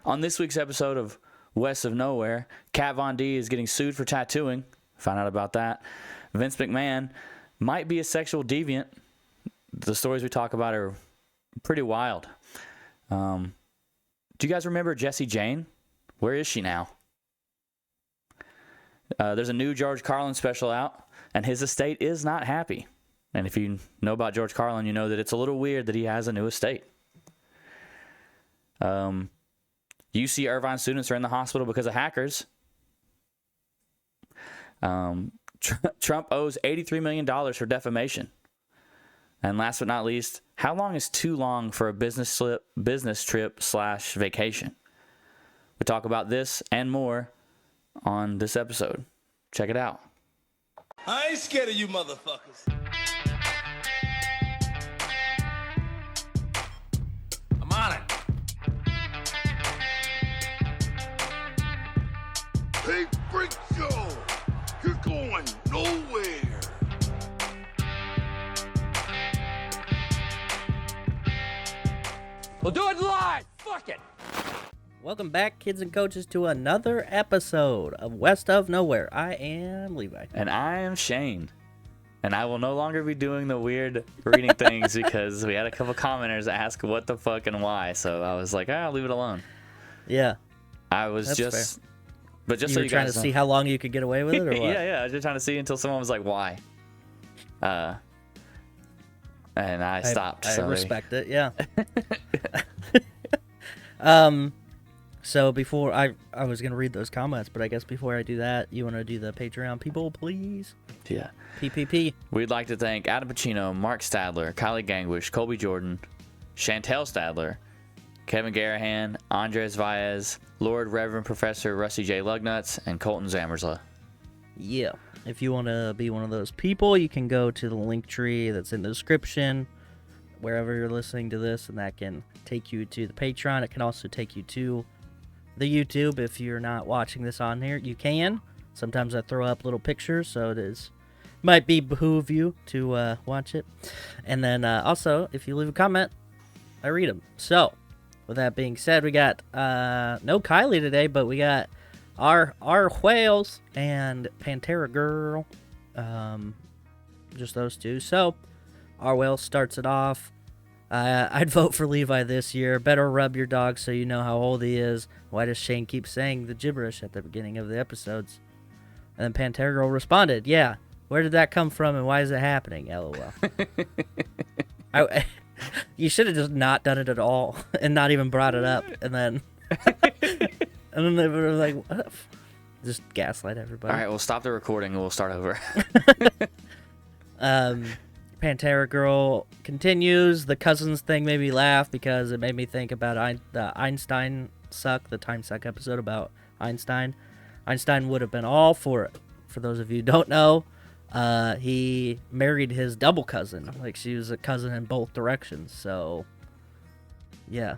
On this week's episode of West of Nowhere, Kat Von D is getting sued for tattooing. Found out about that. Vince McMahon might be a sexual deviant. The stories we talk about are pretty wild. Do you guys remember Jessie Jane? Where is she now? There's a new George Carlin special out, and his estate is not happy. And if you know about George Carlin, you know that it's a little weird that he has a new estate. UC Irvine students are in the hospital because of hackers. Trump owes $83 million for defamation. And last but not least, how long is too long for a business trip / vacation? We talk about this and more on this episode. Check it out. I ain't scared of you motherfuckers. I'm on it. Hey, Freak Show! You're going nowhere! We'll do it live! Fuck it! Welcome back, kids and coaches, to another episode of West of Nowhere. I am Levi. And I am Shane. And I will no longer be doing the weird reading things because we had a couple commenters ask what the fuck and why. So I was like, I'll leave it alone. Yeah. I was That's just... fair. But just you so were you trying guys to know. see how long you could get away with it, or what? yeah. I was just trying to see until someone was like, why? And I stopped. I so respect it, yeah. So before I was going to read those comments, but I guess before I do that, you want to do the Patreon people, please? Yeah. PPP. We'd like to thank Adam Pacino, Mark Stadler, Kylie Gangwish, Colby Jordan, Chantel Stadler, Kevin Garahan, Andres Vaez, Lord Reverend Professor Rusty J. Lugnuts, and Colton Zammersla. Yeah. If you want to be one of those people, you can go to the link tree that's in the description, wherever you're listening to this, and that can take you to the Patreon. It can also take you to the YouTube. If you're not watching this on here, you can. Sometimes I throw up little pictures, so it might behoove you to watch it. And then also, if you leave a comment, I read them. So, with that being said, we got no Kylie today, but we got our whales and Pantera Girl, just those two. So our whale starts it off. I'd vote for Levi this year. Better rub your dog so you know how old he is. Why does Shane keep saying the gibberish at the beginning of the episodes? And then Pantera Girl responded, yeah, where did that come from and why is it happening? LOL. You should have just not done it at all and not even brought it up. And then they were like, what? Just gaslight everybody. All right, we'll stop the recording and we'll start over. Pantera Girl continues. The cousins thing made me laugh because it made me think about the Einstein Suck, the Time Suck episode about Einstein. Einstein would have been all for it. For those of you who don't know, he married his double cousin. Like, she was a cousin in both directions. So, yeah.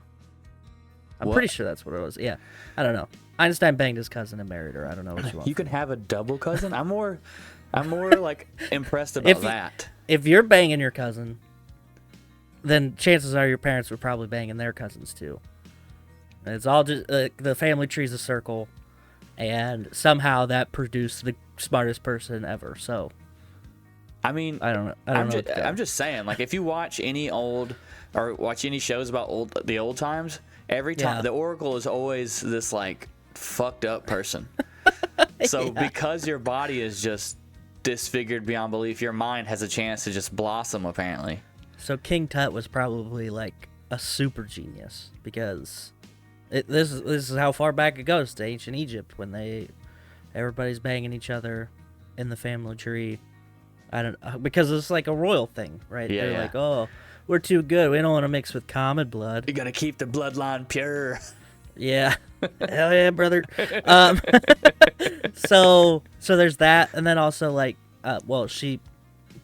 I'm pretty sure that's what it was. Yeah. I don't know. Einstein banged his cousin and married her. I don't know what you want. You can have a double cousin? I'm more like impressed about that. If you're banging your cousin, then chances are your parents were probably banging their cousins too. And it's all just the family tree's a circle, and somehow that produced the smartest person ever. So, I mean, I don't know. I'm just saying, like, if you watch any shows about the old times, every time the Oracle is always this like fucked up person. So because your body is just disfigured beyond belief, your mind has a chance to just blossom, apparently. So King Tut was probably like a super genius because this is how far back it goes to ancient Egypt when everybody's banging each other in the family tree. Because it's like a royal thing, right? Yeah, They're like, oh, we're too good. We don't want to mix with common blood. You gotta keep the bloodline pure. Yeah. Hell yeah, brother. So there's that, and then also like, she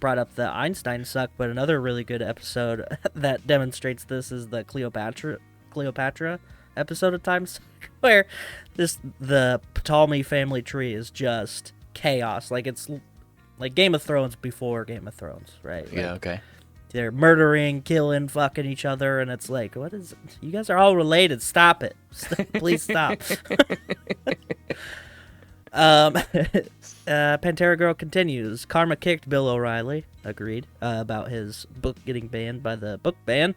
brought up the Einstein Suck, but another really good episode that demonstrates this is the Cleopatra episode of Time Suck, where the Ptolemy family tree is just chaos. Like, it's like Game of Thrones before Game of Thrones, right? Yeah, okay. they're murdering, killing, fucking each other, and it's like, what is it? You guys are all related. Stop it. Please stop. Pantera Girl continues. Karma kicked Bill O'Reilly. Agreed. About his book getting banned by the book ban.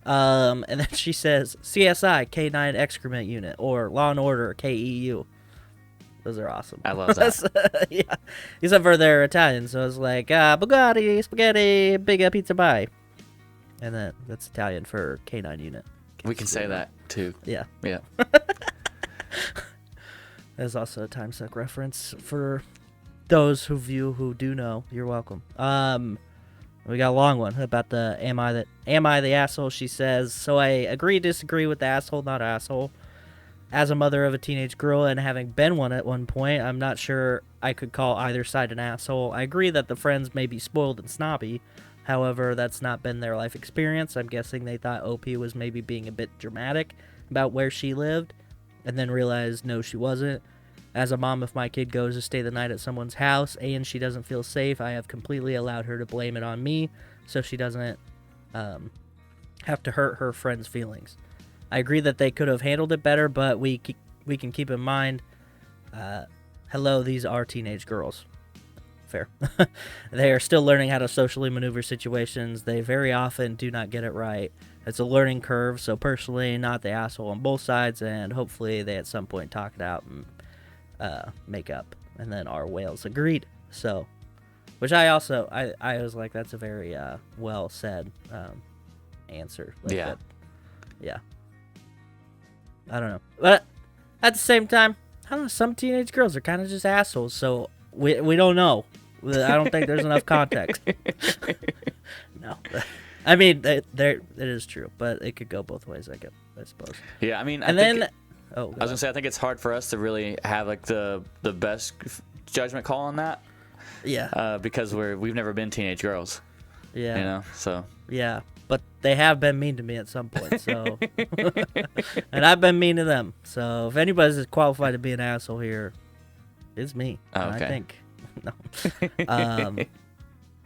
And then she says, CSI, K9 Excrement Unit, or Law and Order, KEU. Those are awesome. I love that. Yeah. Except for they're Italian, so it's like, Bugatti, spaghetti, big pizza pie. And then that's Italian for K9 Unit. We can say that, too. Yeah. Yeah. There's also a time suck reference for those of you who do know. You're welcome. We got a long one about the am I the asshole? She says, so I agree, disagree with the asshole, not asshole. As a mother of a teenage girl and having been one at one point, I'm not sure I could call either side an asshole. I agree that the friends may be spoiled and snobby. However, that's not been their life experience. I'm guessing they thought OP was maybe being a bit dramatic about where she lived, and then realized no, she wasn't. As a mom, if my kid goes to stay the night at someone's house and she doesn't feel safe, I have completely allowed her to blame it on me so she doesn't have to hurt her friend's feelings. I agree that they could have handled it better, but we can keep in mind, hello, these are teenage girls. Fair. They are still learning how to socially maneuver situations. They very often do not get it right. It's a learning curve, so personally, not the asshole on both sides, and hopefully they at some point talk it out and make up. And then our whales agreed. So, which I was like, that's a very well said answer. Like yeah. Yeah. I don't know. But at the same time, I don't know, some teenage girls are kind of just assholes, so we don't know. I don't think there's enough context. No. I mean, it is true, but it could go both ways, I suppose. Yeah, I mean, I was gonna say, I think it's hard for us to really have like the best judgment call on that. Yeah. Because we've never been teenage girls. Yeah. You know, so. Yeah, but they have been mean to me at some point, so. And I've been mean to them. So if anybody's qualified to be an asshole here, it's me. Oh, okay. I think. No.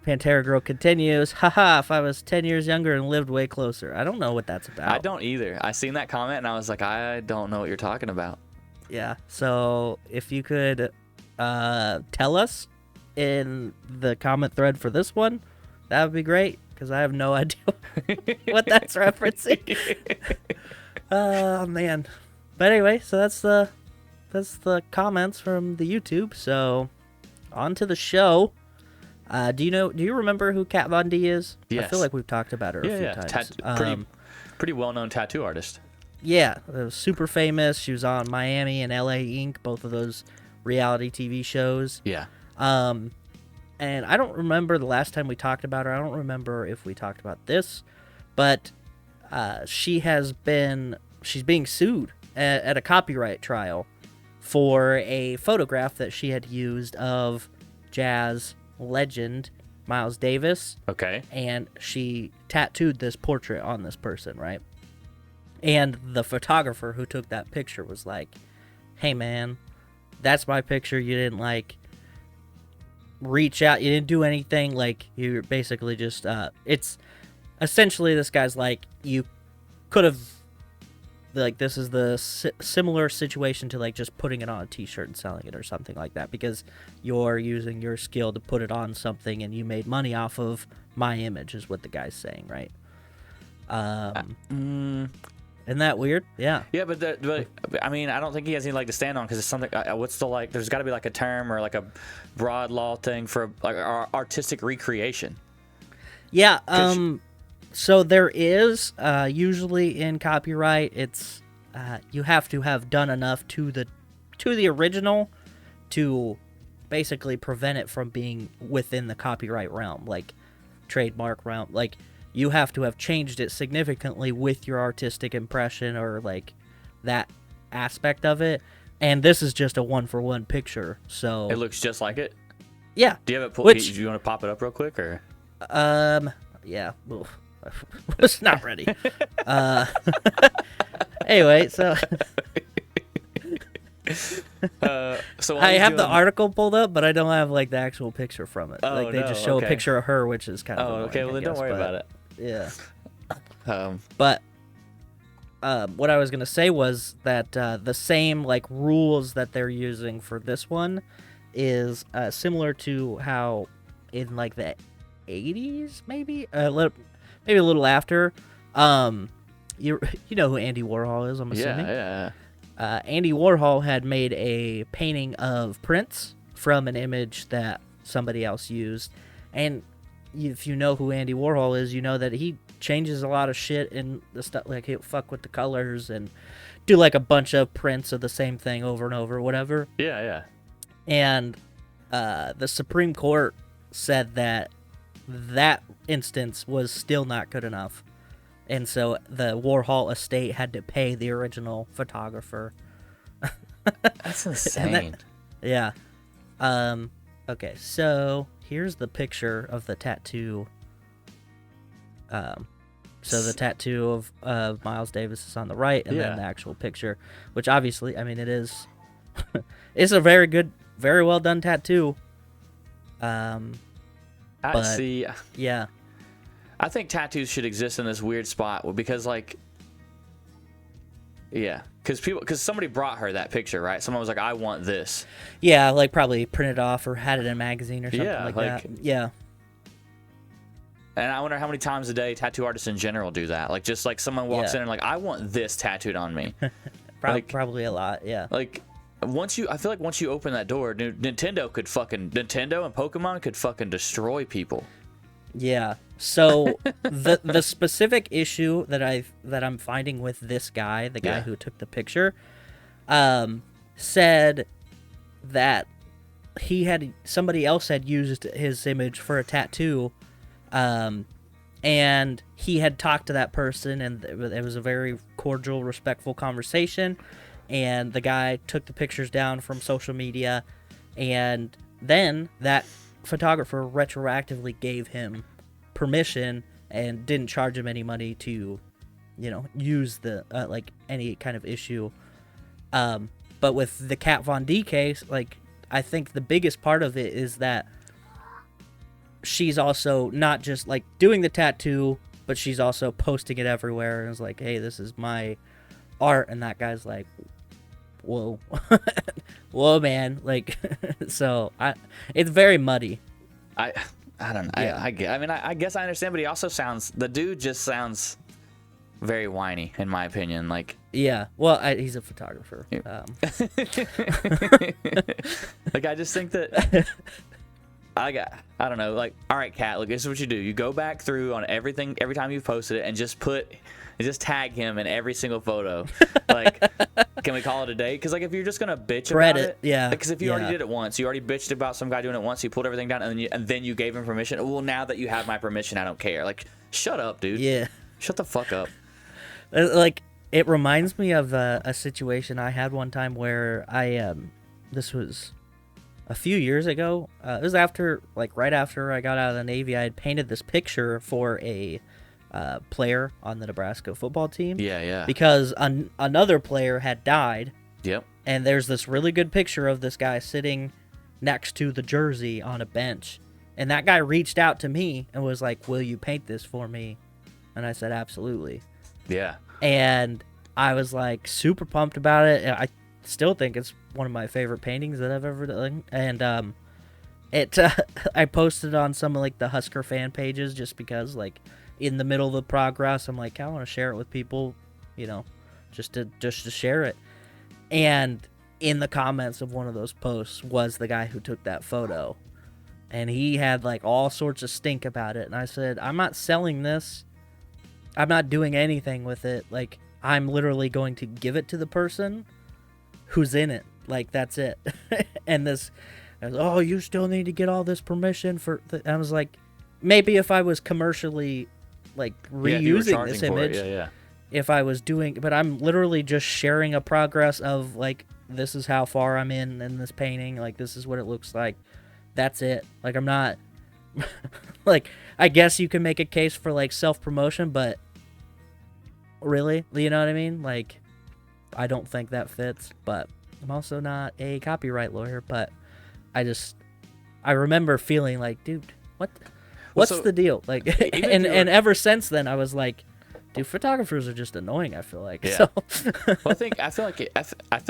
Pantera Girl continues. Haha, if I was 10 years younger and lived way closer. I don't know what that's about. I don't either. I seen that comment and I was like, I don't know what you're talking about. Yeah. So if you could tell us in the comment thread for this one, that would be great, because I have no idea what that's referencing. Oh man. But anyway, so that's the comments from the YouTube. So on to the show. Do you remember who Kat Von D is? Yes. I feel like we've talked about her a few times. Pretty well-known tattoo artist. Yeah, super famous. She was on Miami and LA Inc., both of those reality TV shows. Yeah. And I don't remember the last time we talked about her. I don't remember if we talked about this, but she's being sued at a copyright trial for a photograph that she had used of jazz legend Miles Davis. Okay. And she tattooed this portrait on this person, right? And the photographer who took that picture was like, hey man, that's my picture. You didn't like reach out, you didn't do anything, like you're basically just it's essentially, this guy's like, you could have, like, this is the similar situation to like just putting it on a t-shirt and selling it or something like that, because you're using your skill to put it on something and you made money off of my image, is what the guy's saying, right? Isn't that weird? Yeah. Yeah, but I mean, I don't think he has any leg to stand on, because it's something. What's the like? There's got to be like a term or like a broad law thing for like artistic recreation. Yeah. So there is usually in copyright, it's you have to have done enough to the original to basically prevent it from being within the copyright realm, like trademark realm, like. You have to have changed it significantly with your artistic impression or like that aspect of it. And this is just a 1-for-1 picture, so It looks just like it. Yeah. Do you have it? Do you want to pop it up real quick or? Yeah. Was not ready. Anyway, so. So while I he's have the doing- article pulled up, but I don't have like the actual picture from it. Oh, like they no, just show okay. a picture of her, which is kind of Oh, annoying, okay. Well, I then don't guess, worry but, about it. Yeah. But what I was gonna say was that the same like rules that they're using for this one is similar to how in like the 80s, maybe maybe a little after. You know who Andy Warhol is, I'm assuming. Yeah. Andy Warhol had made a painting of Prince from an image that somebody else used, and if you know who Andy Warhol is, you know that he changes a lot of shit in the stuff. Like he'll fuck with the colors and do like a bunch of prints of the same thing over and over, whatever. Yeah. And the Supreme Court said that instance was still not good enough, and so the Warhol estate had to pay the original photographer. That's insane. Yeah. Okay, so here's the picture of the tattoo. So the tattoo of Miles Davis is on the right, and then the actual picture, which obviously, I mean, it is, it's a very good, very well done tattoo. I see. Yeah. I think tattoos should exist in this weird spot because, like, because somebody brought her that picture, right? Someone was like, "I want this." Yeah, like probably printed off or had it in a magazine or something like that. Yeah. And I wonder how many times a day tattoo artists in general do that. Like, just like someone walks in and like, "I want this tattooed on me." Probably a lot. Yeah. Like, I feel like once you open that door, Nintendo and Pokemon could fucking destroy people. Yeah. So the specific issue that I'm finding with this guy, the guy who took the picture, said that somebody else had used his image for a tattoo, and he had talked to that person, and it was a very cordial, respectful conversation, and the guy took the pictures down from social media, and then that photographer retroactively gave him permission and didn't charge him any money to, use the like any kind of issue. But with the Kat Von D case, like, I think the biggest part of it is that she's also not just like doing the tattoo, but she's also posting it everywhere and is like, "Hey, this is my art," and that guy's like, "Whoa, whoa, man!" Like, so it's very muddy. I don't know. Yeah. I guess I understand, but the dude just sounds very whiny, in my opinion. Like, yeah, well, he's a photographer. Like, I just think that I don't know. Like, all right, Kat, look, this is what you do. You go back through on everything every time you've posted it, and just tag him in every single photo. Like, can we call it a day? Because, like, if you're just gonna bitch about it, yeah. Because if you already did it once, you already bitched about some guy doing it once, you pulled everything down, and then you gave him permission. Well, now that you have my permission, I don't care. Like, shut up, dude. Yeah. Shut the fuck up. Like, it reminds me of a situation I had one time where this was a few years ago. It was right after I got out of the Navy. I had painted this picture for a player on the Nebraska football team. Yeah. Because another player had died. Yep. And there's this really good picture of this guy sitting next to the jersey on a bench. And that guy reached out to me and was like, "Will you paint this for me?" And I said, "Absolutely." Yeah. And I was like super pumped about it. I still think it's one of my favorite paintings that I've ever done. And I posted on some of like the Husker fan pages just because, like, in the middle of the progress, I'm like, I want to share it with people, just to share it. And in the comments of one of those posts was the guy who took that photo, and he had like all sorts of stink about it. And I said, "I'm not selling this. I'm not doing anything with it. Like, I'm literally going to give it to the person who's in it. Like, that's it." And I was, "Oh, you still need to get all this permission for." I was like, maybe if I was commercially, like, reusing this image, if I was doing, but I'm literally just sharing a progress of, like, this is how far I'm in this painting. Like, this is what it looks like. That's it. Like, I'm not, like, I guess you can make a case for, like, self-promotion, but really, you know what I mean? Like, I don't think that fits, but I'm also not a copyright lawyer, but I remember feeling like, dude, what's so, the deal? Like, and ever since then, I was like, dude, photographers are just annoying. I feel like. Yeah. So. Well, I feel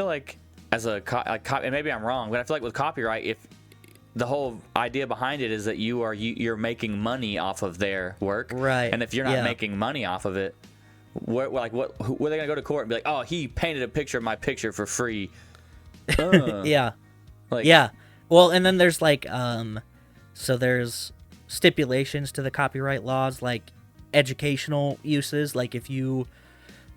like as a and maybe I'm wrong, but I feel like with copyright, if the whole idea behind it is that you're making money off of their work, right? And if you're not making money off of it, where are they gonna go to court and be like, oh, he painted a picture of my picture for free? Yeah. Like, yeah. Well, and then there's like so there's stipulations to the copyright laws, like educational uses, like if you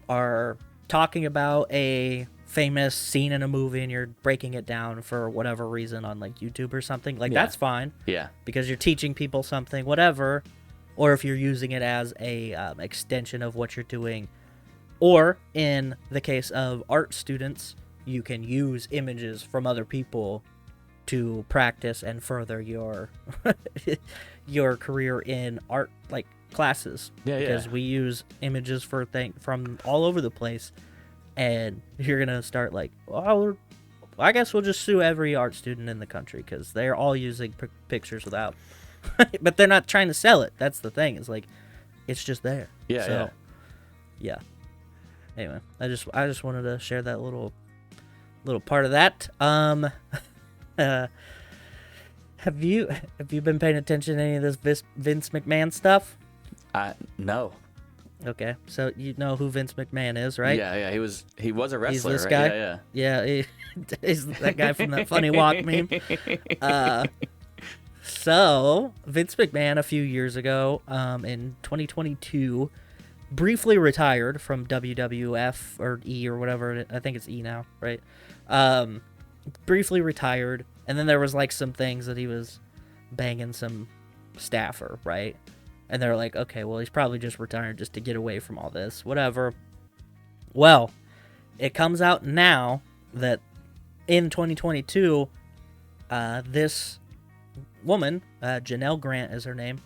are talking about a famous scene in a movie and you're breaking it down for whatever reason on like YouTube or something, like that's fine. Yeah. Because you're teaching people something, whatever. Or if you're using it as a extension of what you're doing. Or in the case of art students, you can use images from other people to practice and further your your career in art, like classes. Because we use images from all over the place. And you're going to start like, well, I guess we'll just sue every art student in the country because they're all using pictures without. But they're not trying to sell it. That's the thing. It's like, it's just there. Yeah. Anyway, I just wanted to share that little part of that. Have you been paying attention to any of this Vince McMahon stuff? No. Okay, so you know who Vince McMahon is, right? Yeah. He was a wrestler. He's this right? guy. Yeah. He's that guy from that funny walk meme. So Vince McMahon a few years ago, in 2022, briefly retired from WWF or E or whatever. I think it's E now, right? Briefly retired, and then there was like some things that he was banging some staffer, right? And they're like, okay, well, he's probably just retired just to get away from all this, whatever. Well, it comes out now that in 2022, this woman, Janelle Grant is her name,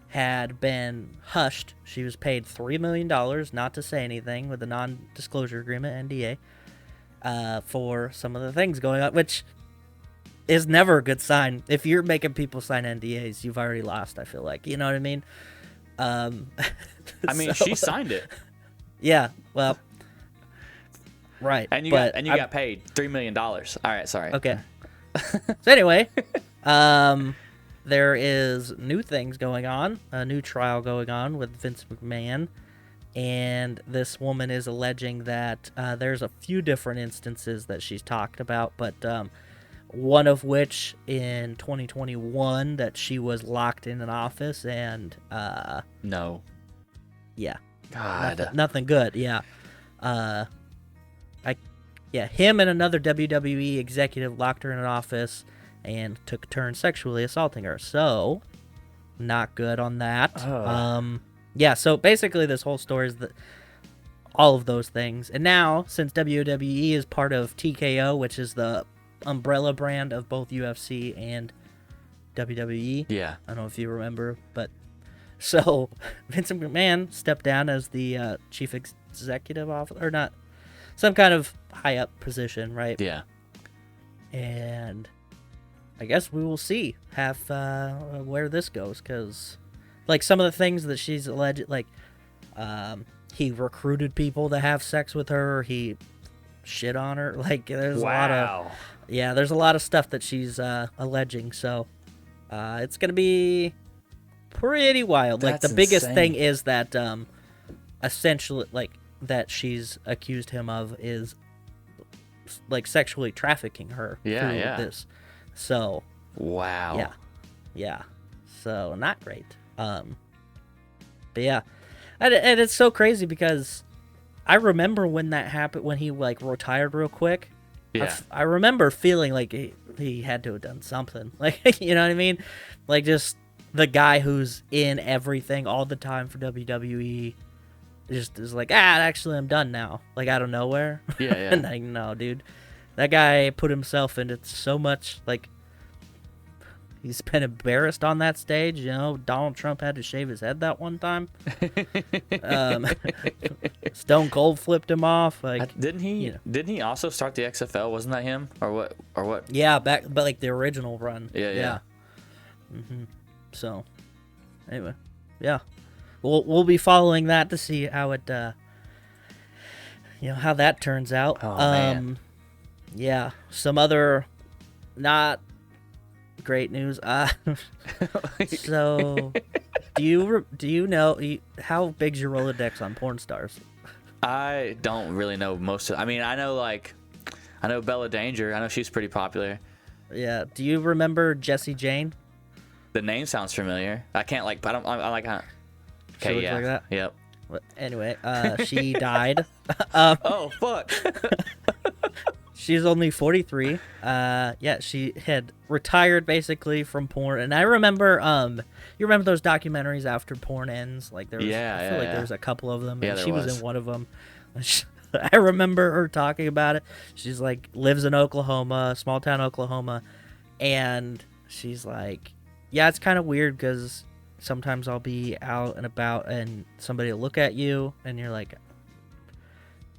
had been hushed. She was paid $3 million not to say anything with a non-disclosure agreement, NDA, for some of the things going on, which is never a good sign. If you're making people sign NDAs, you've already lost, I feel like. You know what I mean? I mean, she signed it. Yeah, well, right. And you got paid $3 million. All right, sorry. Okay. So anyway, there is new things going on, a new trial going on with Vince McMahon, and this woman is alleging that there's a few different instances that she's talked about, but one of which in 2021 that she was locked in an office and no. Yeah. God. Nothing good. Yeah. Him and another WWE executive locked her in an office and took a turn sexually assaulting her. So, not good on that. So basically this whole story is that all of those things. And now, since WWE is part of TKO, which is the umbrella brand of both UFC and WWE. Yeah. I don't know if you remember, but so Vince McMahon stepped down as the chief executive officer, or not, some kind of high up position, right? Yeah. And I guess we will see where this goes, because like some of the things that she's alleged, like he recruited people to have sex with her, he shit on her, like there's there's a lot of stuff that she's alleging, so it's gonna be pretty wild. That's like the biggest insane. thing is that essentially like that she's accused him of is like sexually trafficking her through this. So wow. Yeah. So not great. But yeah. And it's so crazy because I remember when that happened, when he like retired real quick. Yeah. I remember feeling like he had to have done something. Like, you know what I mean? Like just the guy who's in everything all the time for WWE just is like, actually I'm done now. Like out of nowhere. Yeah. And like, no, dude. That guy put himself into so much, like, He's been embarrassed on that stage. You know, Donald Trump had to shave his head that one time. Stone Cold flipped him off. Like, Didn't he? you know. Didn't he also start the XFL? Wasn't that him? Or what? Or what? Yeah, but like the original run. Yeah. So, anyway, yeah, we'll be following that to see how it, how that turns out. Oh, man. Yeah, some other not great news. So, do you know how big's your Rolodex on porn stars? I don't really know most of. I mean, I know Bella Danger. I know she's pretty popular. Yeah. Do you remember Jessie Jane? The name sounds familiar. I can't like. I don't. I like. She Okay. looks Yeah. like that? Yep. Well, anyway, she died. Oh fuck. She's only 43. Yeah, she had retired basically from porn. And I remember, you remember those documentaries after porn ends? Like there was, I feel like there was a couple of them, Yeah, and there she was was. in one of them. I remember her talking about it. She's like lives in Oklahoma, small town Oklahoma, and she's like, yeah, it's kind of weird because sometimes I'll be out and about and somebody will look at you and you're like,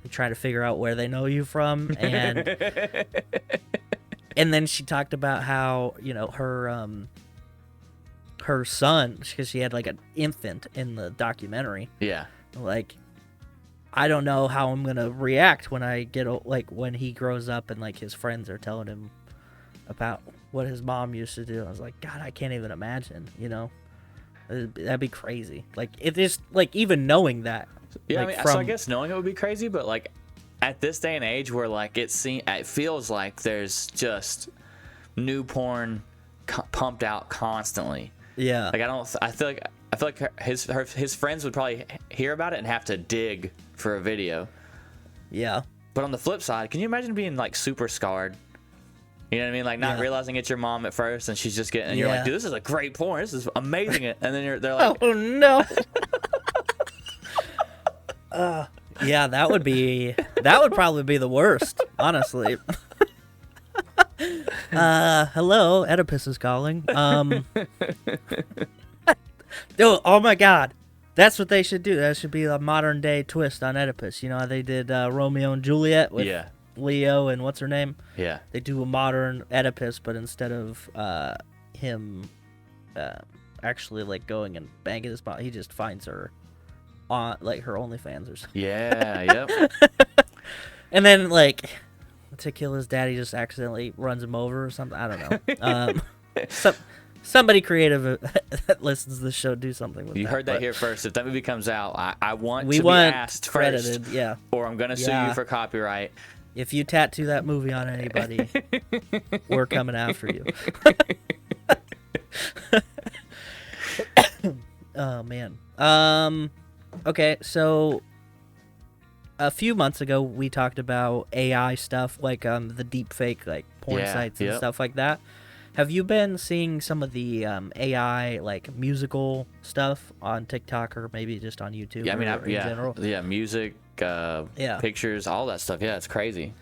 trying to figure out where they know you from, and and then she talked about how her son, because she had like an infant in the documentary, Yeah. like, I don't know how I'm gonna react when I get when he grows up and like his friends are telling him about what his mom used to do. I was like, God, I can't even imagine, that'd be crazy. Like, it is like, even knowing that. Yeah, like, I mean, so I guess knowing it would be crazy, but like at this day and age where like it feels like there's just new porn pumped out constantly. Yeah. Like I feel like his friends would probably hear about it and have to dig for a video. Yeah. But on the flip side, can you imagine being like super scarred? You know what I mean? Like not realizing it's your mom at first, and she's just getting, and you're like, dude, this is a great porn. This is amazing. And then they're like, oh no. Yeah, that would probably be the worst, honestly. Hello, Oedipus is calling. Oh my God, that's what they should do. That should be a modern day twist on Oedipus. You know how they did Romeo and Juliet with Leo and what's her name? Yeah. They do a modern Oedipus, but instead of him actually like going and banging his mom, he just finds her on like her OnlyFans or something. Yeah. Yep. And then like to kill his dad, he just accidentally runs him over or something. I don't know. Somebody creative that listens to the show, do something with You that. heard that here first. If that movie comes out, I want We to be want asked credited, first, yeah. or I'm gonna sue you for copyright. If you tattoo that movie on anybody, we're coming after you. Oh man. Okay, so a few months ago we talked about AI stuff, like the deep fake like porn sites and stuff like that. Have you been seeing some of the AI like musical stuff on TikTok or maybe just on YouTube? Yeah, I mean, in general? Yeah, music, pictures, all that stuff. Yeah, it's crazy.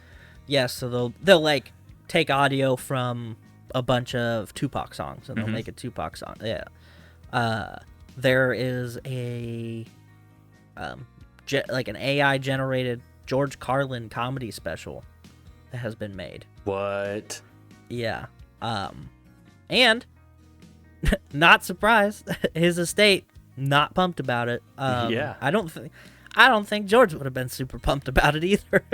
Yeah, so they'll like take audio from a bunch of Tupac songs and they'll make a Tupac song. Yeah. There is a like an AI generated George Carlin comedy special that has been made. What? Yeah. And not surprised, his estate not pumped about it. Yeah. I don't think George would have been super pumped about it either.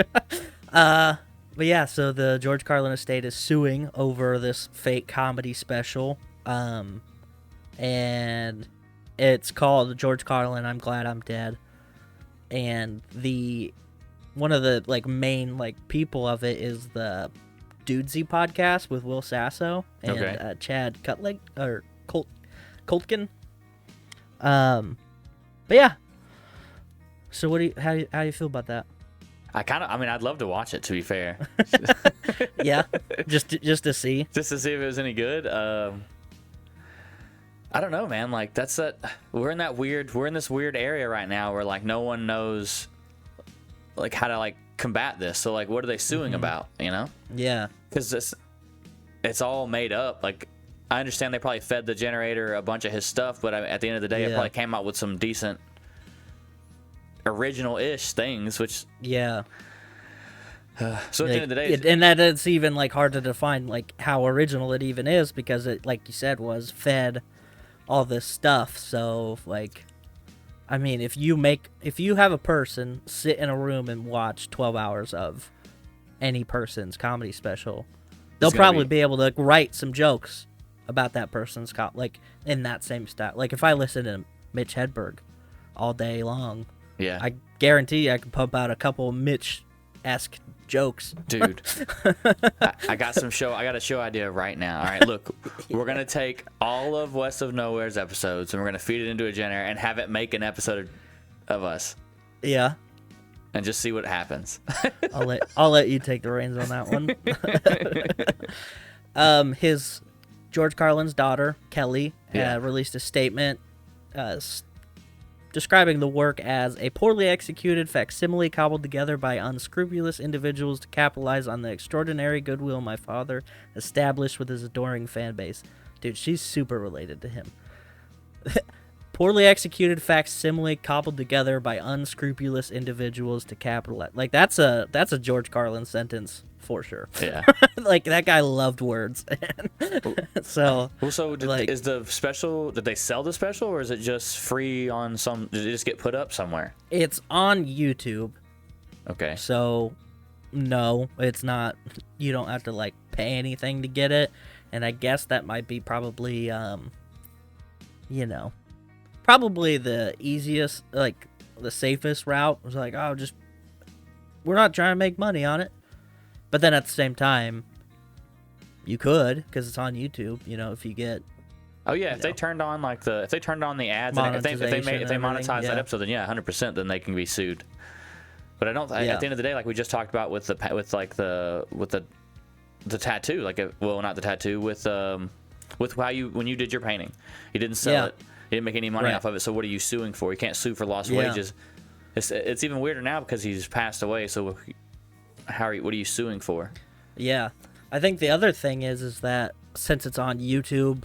But yeah, so the George Carlin estate is suing over this fake comedy special. And it's called George Carlin, I'm Glad I'm Dead. And one of the like main like people of it is the Dudesy podcast with Will Sasso and Chad Cutler or Coltkin. But yeah. So how do you feel about that? I'd love to watch it, to be fair. Yeah, just to see. Just to see if it was any good. I don't know, man. Like we're in this weird area right now where like no one knows like how to like combat this. So like, what are they suing about? You know? Yeah. Because it's all made up. Like I understand they probably fed the generator a bunch of his stuff, but at the end of the day, it probably came out with some decent original-ish things, which... Yeah. So at the end of the day... and that's even, like, hard to define, like, how original it even is, because it, like you said, was fed all this stuff. So, like, I mean, if you have a person sit in a room and watch 12 hours of any person's comedy special, they'll probably be able to write some jokes about that person's like in that same style. Like if I listen to Mitch Hedberg all day long, I guarantee I can pump out a couple Mitch-esque jokes. Dude, I got a show idea right now. All right, look, we're gonna take all of West of Nowhere's episodes and we're gonna feed it into a generator and have it make an episode of us. Yeah. And just see what happens. I'll let you take the reins on that one. His George Carlin's daughter Kelly released a statement describing the work as a poorly executed facsimile cobbled together by unscrupulous individuals to capitalize on the extraordinary goodwill my father established with his adoring fan base. Dude, she's super related to him. Poorly executed facsimile cobbled together by unscrupulous individuals to capitalize. Like that's a George Carlin sentence for sure. Yeah. Like that guy loved words. So is the special? Did they sell the special, or is it just free on some? Did it just get put up somewhere? It's on YouTube. Okay. So no, it's not. You don't have to like pay anything to get it, and I guess that might be probably probably the easiest, like the safest route. It was like, we're not trying to make money on it. But then at the same time, you could, because it's on YouTube, if you get... Oh yeah, if they turned on the ads, and if they monetize that episode, then 100%, then they can be sued. But I don't. At the end of the day, like we just talked about with the tattoo, not the tattoo, with how when you did your painting, you didn't sell it. You didn't make any money off of it, so what are you suing for? You can't sue for lost wages. It's even weirder now because he's passed away, so what are you suing for? Yeah. I think the other thing is that since it's on YouTube,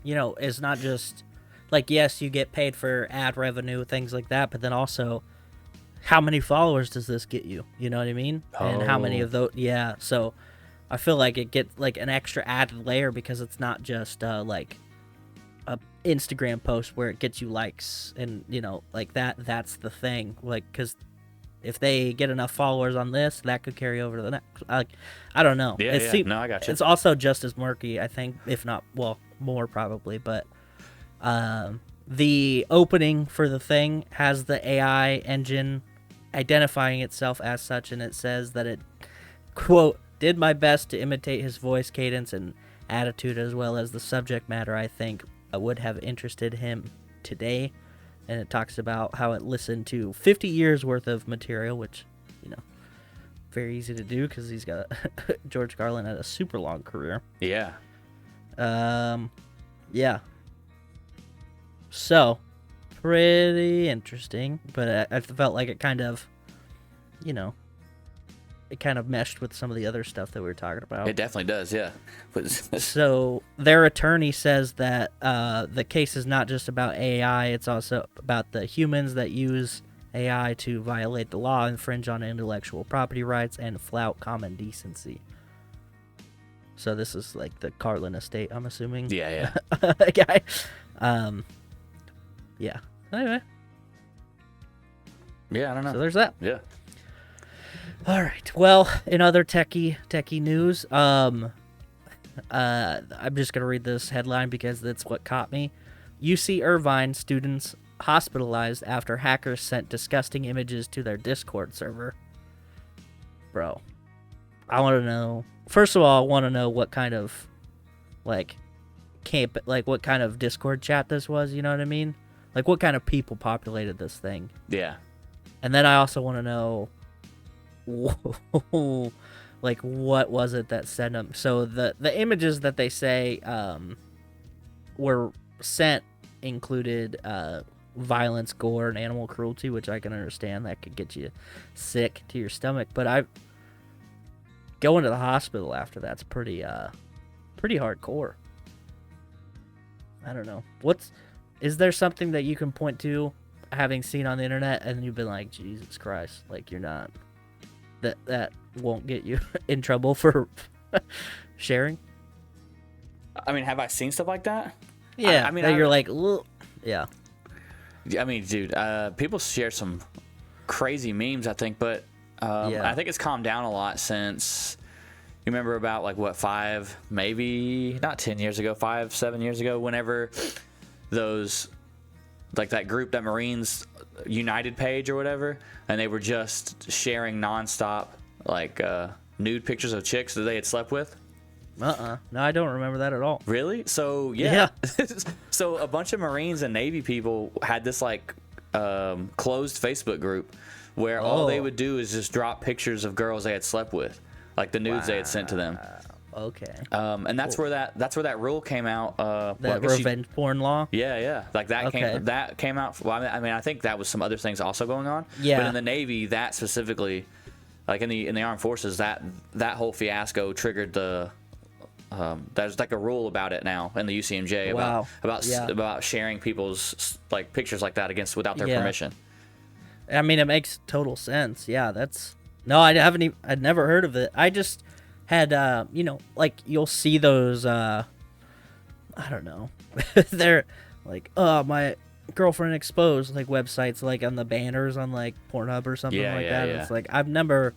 it's not just, like, yes, you get paid for ad revenue, things like that, but then also, how many followers does this get you? You know what I mean? Oh. And how many of those, so I feel like it gets, like, an extra added layer because it's not just, like... a Instagram post where it gets you likes and like that's the thing, like, because if they get enough followers on this, that could carry over to the next. I don't know. No, I got you. It's also just as murky, I think, if not more probably, but the opening for the thing has the AI engine identifying itself as such, and it says that it, quote, did my best to imitate his voice cadence and attitude as well as the subject matter I think would have interested him today. And it talks about how it listened to 50 years worth of material, which, very easy to do because he's got George Carlin had a super long career. Yeah. Yeah. So, pretty interesting, but I felt like it kind of, it kind of meshed with some of the other stuff that we were talking about. It definitely does, yeah. So their attorney says that the case is not just about AI, it's also about the humans that use AI to violate the law, infringe on intellectual property rights, and flout common decency. So this is like the Carlin estate, I'm assuming. Yeah. Guy. Yeah. Anyway. Yeah, I don't know. So there's that. Yeah. All right. Well, in other techie news, I'm just gonna read this headline because that's what caught me. UC Irvine students hospitalized after hackers sent disgusting images to their Discord server. Bro, I want to know. First of all, I want to know what kind of what kind of Discord chat this was. You know what I mean? Like, what kind of people populated this thing? Yeah. And then I also want to know. Like, what was it that sent them? So the images that they say were sent included violence, gore, and animal cruelty, which I can understand. That could get you sick to your stomach. But going to the hospital after that's pretty hardcore. I don't know. Is there something that you can point to having seen on the internet and you've been like, Jesus Christ, like you're not, that won't get you in trouble for sharing? I mean, have I seen stuff like that? Yeah. I mean, that you're like, ugh. Yeah. I mean, dude, people share some crazy memes, I think, but Yeah. I think it's calmed down a lot since. You remember about like what, 5, maybe not 10 years ago, 5, 7 years ago, whenever those, like that group, that Marines United page or whatever, and they were just sharing nonstop like nude pictures of chicks that they had slept with. No, I don't remember that at all. Really? So yeah. So a bunch of Marines and Navy people had this like closed Facebook group where all they would do is just drop pictures of girls they had slept with, like the nudes they had sent to them. Okay. And that's where that rule came out. That revenge porn law. Yeah. Like that Okay. came out. Well, I mean, I think that was some other things also going on. Yeah. But in the Navy, that specifically, like in the armed forces, that whole fiasco triggered the. There's like a rule about it now in the UCMJ about sharing people's like pictures like that without their permission. I mean, it makes total sense. Yeah, I'd never heard of it. I just had, like you'll see those, I don't know, they're like, oh, my girlfriend exposed, like websites, like on the banners on like Pornhub or something like that. Yeah. It's like, I've never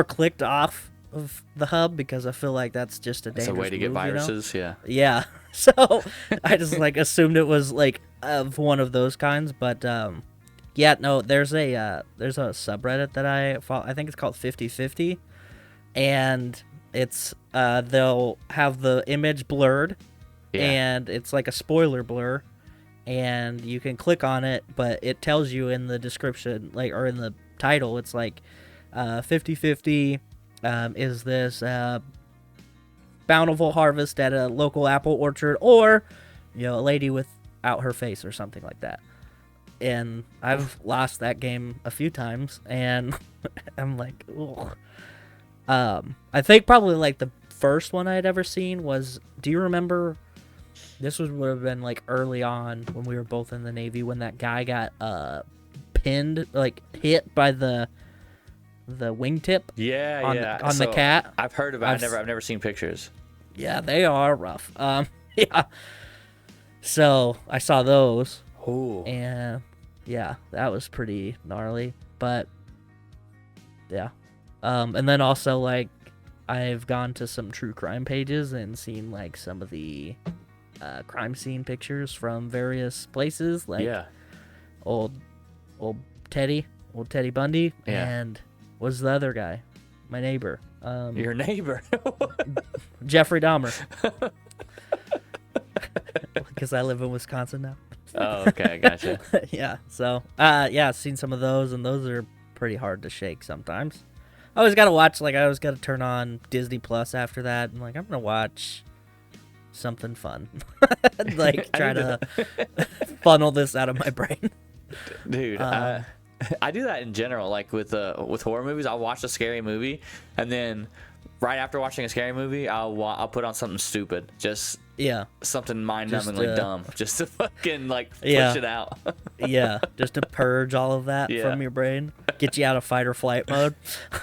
clicked off of the hub because I feel like that's just a dangerous It's a way to get move, viruses. Yeah. So I just like assumed it was like of one of those kinds, but yeah, no, there's a subreddit that I follow. I think it's called 50/50, and it's they'll have the image blurred, and it's like a spoiler blur, and you can click on it, but it tells you in the description, like, or in the title, it's like 50/50 is this bountiful harvest at a local apple orchard, or a lady without her face or something like that. And I've lost that game a few times, and I'm like, ugh. I think probably like the first one I'd ever seen was, do you remember, this would have been like early on when we were both in the Navy, when that guy got pinned, like hit by the wingtip on the cat. I've heard about it. I've never seen pictures. Yeah, they are rough. Yeah. So I saw those. Ooh. And yeah, that was pretty gnarly. But yeah. And then also, like, I've gone to some true crime pages and seen like some of the crime scene pictures from various places, like old Teddy Bundy, and what's the other guy? My neighbor. Your neighbor. Jeffrey Dahmer. Because I live in Wisconsin now. Oh, okay, gotcha. Yeah, so, I've seen some of those, and those are pretty hard to shake sometimes. I always got to watch, like, I always got to turn on Disney Plus after that, and, like, I'm going to watch something fun. Like, try to funnel this out of my brain. Dude, I do that in general. Like with horror movies, I'll watch a scary movie, and then right after watching a scary movie, I'll put on something stupid, just something mind-numbingly dumb, just to fucking like push it out. Yeah, just to purge all of that from your brain, get you out of fight or flight mode.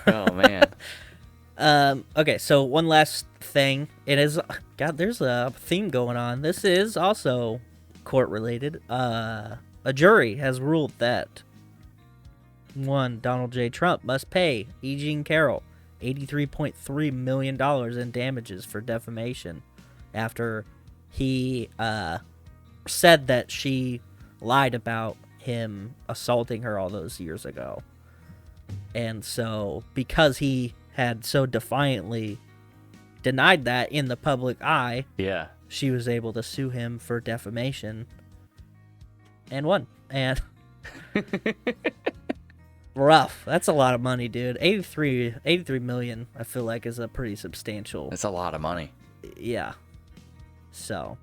Oh man. Okay, so one last thing. It is, God, there's a theme going on. This is also court related. A jury has ruled that Donald J. Trump must pay E. Jean Carroll $83.3 million in damages for defamation after he said that she lied about him assaulting her all those years ago. And so, because he had so defiantly denied that in the public eye, she was able to sue him for defamation and won. And rough. That's a lot of money, dude. 83 million, I feel like, is a pretty substantial. It's a lot of money. Yeah. So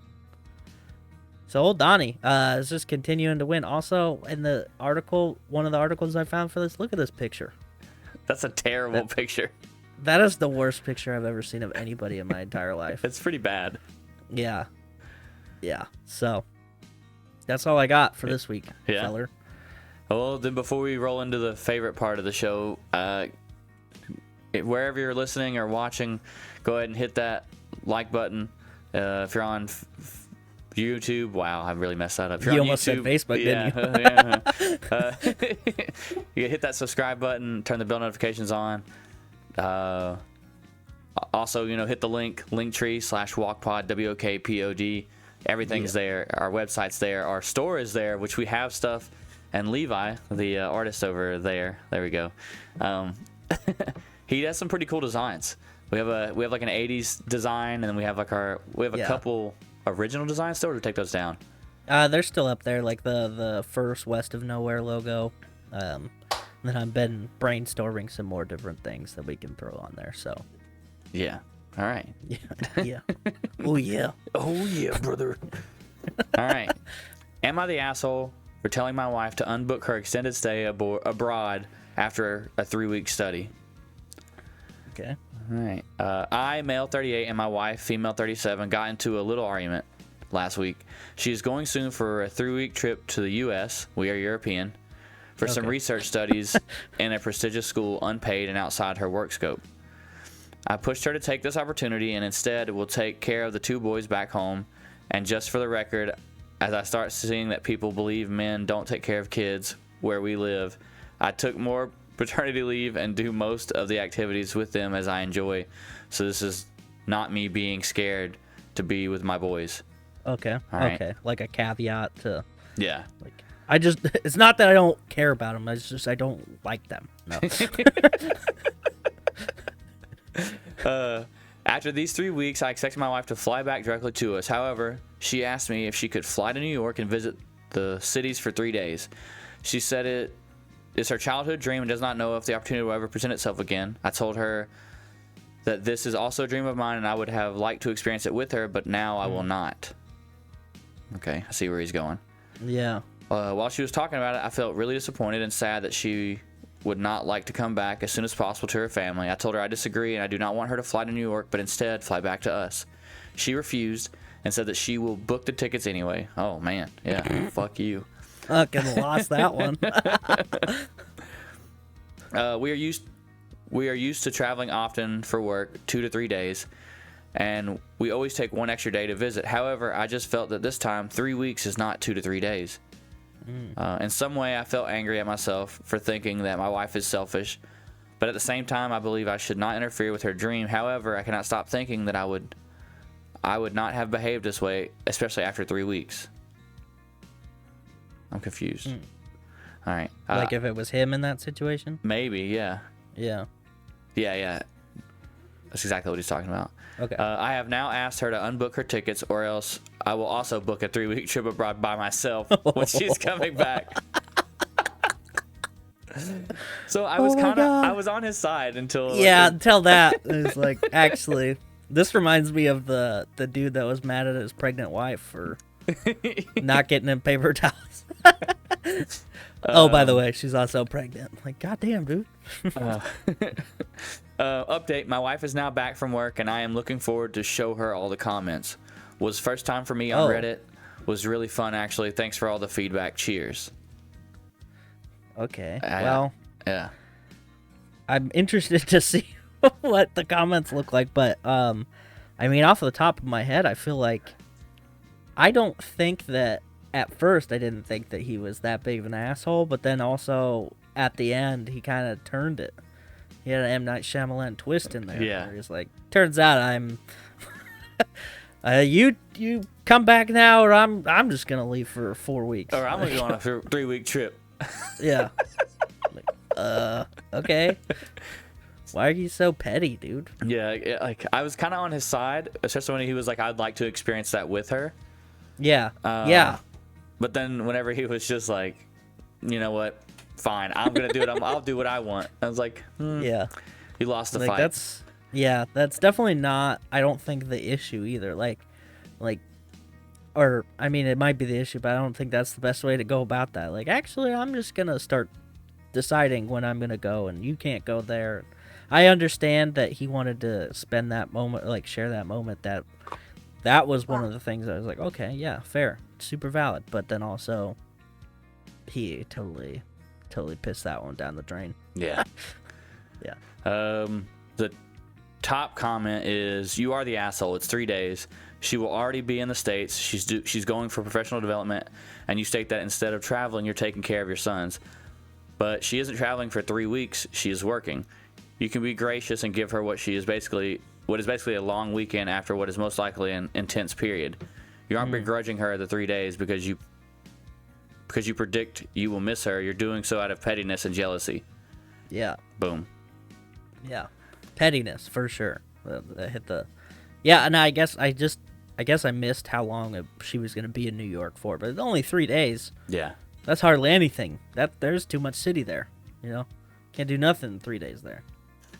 old Donnie is just continuing to win. Also, in the article, one of the articles I found for this, look at this picture. That's a terrible picture. That is the worst picture I've ever seen of anybody in my entire life. It's pretty bad. Yeah. Yeah. So that's all I got for this week, Yeah. feller. Well, then before we roll into the favorite part of the show, wherever you're listening or watching, go ahead and hit that like button. If you're on YouTube, wow, I really messed that up. If you're You on almost said YouTube, Facebook, didn't you? You hit that subscribe button, turn the bell notifications on. Also, hit the linktree/walkpod, WOKPOD. Everything's there. Our website's there. Our store is there, which we have stuff. And Levi, the artist over there, there we go. He has some pretty cool designs. We have like an 80s design, and then we have a couple original designs still, or to take those down. They're still up there, like the first West of Nowhere logo. Then I've been brainstorming some more different things that we can throw on there. So Yeah. All right. yeah. Oh yeah. Oh yeah, brother. All right. Am I the asshole for telling my wife to unbook her extended stay abroad after a 3-week study? Okay. All right. I, male 38, and my wife, female 37, got into a little argument last week. She is going soon for a 3-week trip to the U.S. We are European. For some research studies in a prestigious school, unpaid and outside her work scope. I pushed her to take this opportunity and instead will take care of the 2 boys back home. And just for the record, as I start seeing that people believe men don't take care of kids where we live, I took more paternity leave and do most of the activities with them as I enjoy. So this is not me being scared to be with my boys. Okay. All right. Okay. Like a caveat to. Yeah. Like, it's not that I don't care about them. It's just I don't like them. No. After these 3 weeks, I expected my wife to fly back directly to us. However, she asked me if she could fly to New York and visit the cities for 3 days. She said it is her childhood dream and does not know if the opportunity will ever present itself again. I told her that this is also a dream of mine and I would have liked to experience it with her, but now I will not. Okay, I see where he's going. Yeah. While she was talking about it, I felt really disappointed and sad that she would not like to come back as soon as possible to her family. I told her I disagree and I do not want her to fly to New York, but instead fly back to us. She refused and said that she will book the tickets anyway. Oh, man. Yeah, fuck you. Fucking lost that one. We are used to traveling often for work, 2 to 3 days, and we always take 1 extra day to visit. However, I just felt that this time 3 weeks is not 2 to 3 days. In some way, I felt angry at myself for thinking that my wife is selfish, but at the same time, I believe I should not interfere with her dream. However, I cannot stop thinking that I would not have behaved this way, especially after 3 weeks. I'm confused. All right. Like if it was him in that situation? Maybe, yeah. Yeah. Yeah. That's exactly what he's talking about. Okay. I have now asked her to unbook her tickets, or else I will also book a 3-week trip abroad by myself when she's coming back. So I was I was on his side until until that. It's like, actually, this reminds me of the dude that was mad at his pregnant wife for not getting him paper towels. Oh, by the way, she's also pregnant. Like, goddamn, dude. Update, my wife is now back from work and I am looking forward to show her all the comments. Was first time for me on Reddit. Was really fun, actually. Thanks for all the feedback. Cheers. Okay. Well, yeah. I'm interested to see what the comments look like, but I mean, off the top of my head, I feel like I don't think that at first I didn't think that he was that big of an asshole, but then also at the end he kind of turned it. He had an M. Night Shyamalan twist in there. Yeah. Where he's like, turns out I'm you come back now, or I'm just gonna leave for 4 weeks. Or I'm gonna go on a 3-week trip. Yeah. Like, okay. Why are you so petty, dude? Yeah, like I was kind of on his side, especially when he was like, I'd like to experience that with her. Yeah. Yeah. But then whenever he was just like, you know what, fine, I'm gonna do it. I'll do what I want. I was like, yeah. You lost the Like, fight. That's definitely not, I don't think, the issue either. Like, or, I mean, it might be the issue, but I don't think that's the best way to go about that. Like, actually, I'm just gonna start deciding when I'm gonna go, and you can't go there. I understand that he wanted to spend that moment, like, share that moment that that was one of the things I was like, okay, yeah, fair, super valid. But then also, he totally pissed that one down the drain. Yeah. Yeah. The top comment is, "You are the asshole. It's 3 days. She will already be in the States. She's going for professional development, and you state that instead of traveling, you're taking care of your sons. But she isn't traveling for 3 weeks. She is working. You can be gracious and give her what is basically a long weekend after what is most likely an intense period. You aren't begrudging her the 3 days because you predict you will miss her. You're doing so out of pettiness and jealousy." Yeah. Boom. Yeah. Pettiness for sure. That hit the. Yeah, and I guess I missed how long she was going to be in New York for, but it's only 3 days. Yeah. That's hardly anything. There's too much city there, Can't do nothing in 3 days there.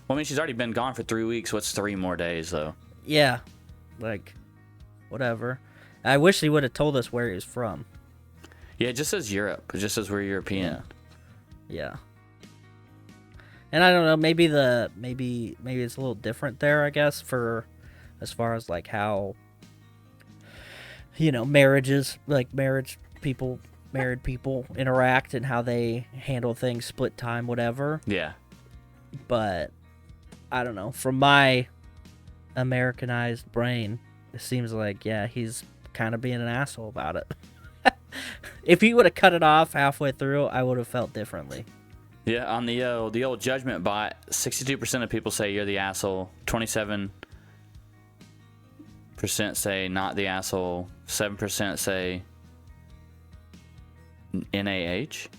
Well, I mean, she's already been gone for 3 weeks. What's 3 more days, though? Yeah. Like, whatever. I wish he would have told us where he was from. Yeah, it just says Europe. It just says we're European. Yeah. And I don't know, maybe it's a little different there, I guess, for as far as like how married people interact and how they handle things, split time, whatever. Yeah. But I don't know, from my Americanized brain, it seems like, yeah, he's kind of being an asshole about it. If he would have cut it off halfway through, I would have felt differently. Yeah, on the old judgment bot, 62% of people say you're the asshole. 27% say not the asshole. 7% say NAH.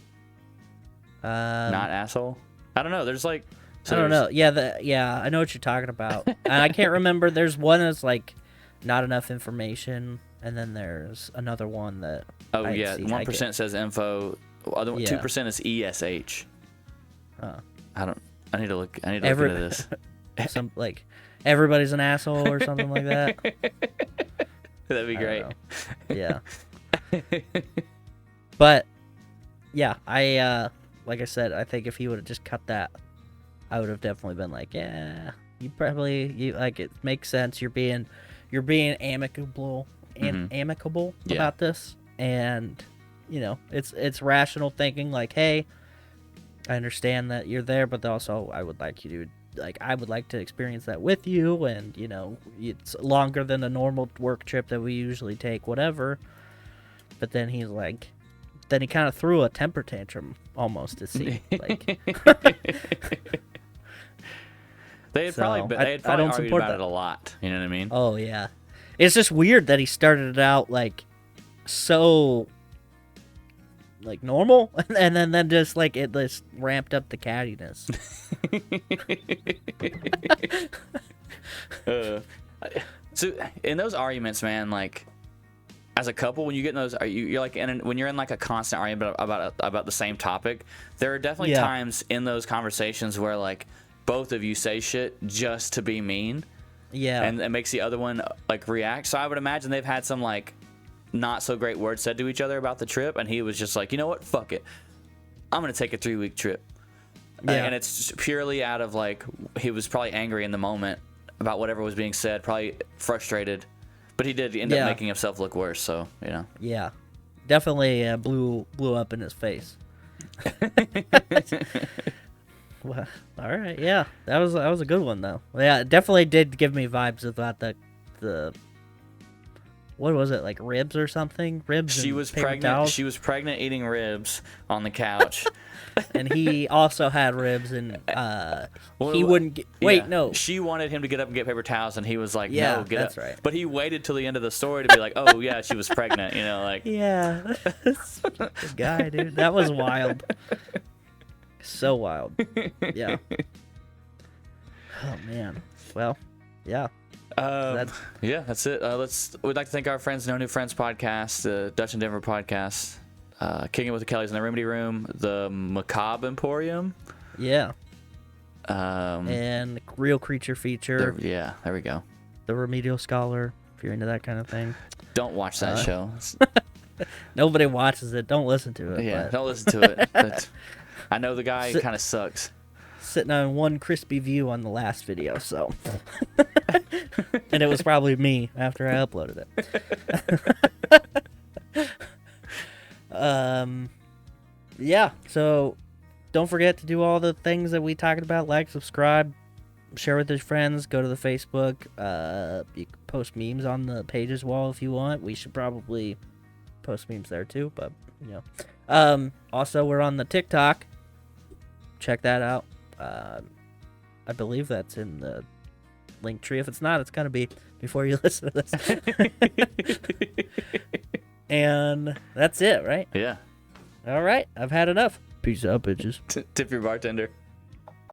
Not asshole. I don't know. There's like. I don't know. Yeah, I know what you're talking about. And I can't remember. There's one that's like not enough information, and then there's another one that. Oh yeah, 1% says info. Other 2% is ESH. I need to look into this. Some like everybody's an asshole or something like that. That'd be great. Yeah. But yeah, I like I said, I think if he would have just cut that, I would have definitely been like, yeah, you like, it makes sense. You're being amicable about this, and it's rational thinking. Like, hey, I understand that you're there, but also I would like you to I would like to experience that with you, and it's longer than a normal work trip that we usually take, whatever. But then he kind of threw a temper tantrum almost to see like. They had probably argued about it a lot. You know what I mean? Oh yeah, it's just weird that he started it out like so like normal, and then just like it just ramped up the cattiness. So in those arguments, man, like as a couple, when you get in those, you're like when you're in like a constant argument about the same topic, there are definitely times in those conversations where like both of you say shit just to be mean. Yeah. And it makes the other one like react. So I would imagine they've had some like not so great words said to each other about the trip, and he was just like, you know what, fuck it, I'm gonna take a 3-week trip. And it's just purely out of like, he was probably angry in the moment about whatever was being said, probably frustrated, but he did end up making himself look worse. So yeah, definitely blew up in his face. Well, all right, yeah, that was a good one though. Yeah, it definitely did give me vibes about the what was it, like ribs or something? Ribs. She was pregnant. Towels? She was pregnant, eating ribs on the couch. And he also had ribs, and he wouldn't get. Wait, no. She wanted him to get up and get paper towels, and he was like, "No, get that's up." Right. But he waited till the end of the story to be like, "Oh yeah, she was pregnant," like. Yeah, the guy, dude, that was wild. So wild. Yeah. Oh man. Well, yeah. That's it. We'd like to thank our friends, No New Friends podcast, the Dutch and Denver podcast, Kicking with the Kellys in the Remedy Room, the Macabre Emporium. Yeah. And Real Creature Feature. There we go. The Remedial Scholar, if you're into that kind of thing. Don't watch that show. Nobody watches it. Don't listen to it. Yeah, don't listen to it. But I know the guy kind of sucks. Sitting on one crispy view on the last video, so. And it was probably me after I uploaded it. Yeah, so don't forget to do all the things that we talked about. Like, subscribe, share with your friends, go to the Facebook. You can post memes on the pages wall if you want. We should probably post memes there too, but also we're on the TikTok. Check that out. I believe that's in the link tree. If it's not, it's gonna be before you listen to this. And that's it, right? Yeah. All right, I've had enough. Peace out, bitches. Tip your bartender.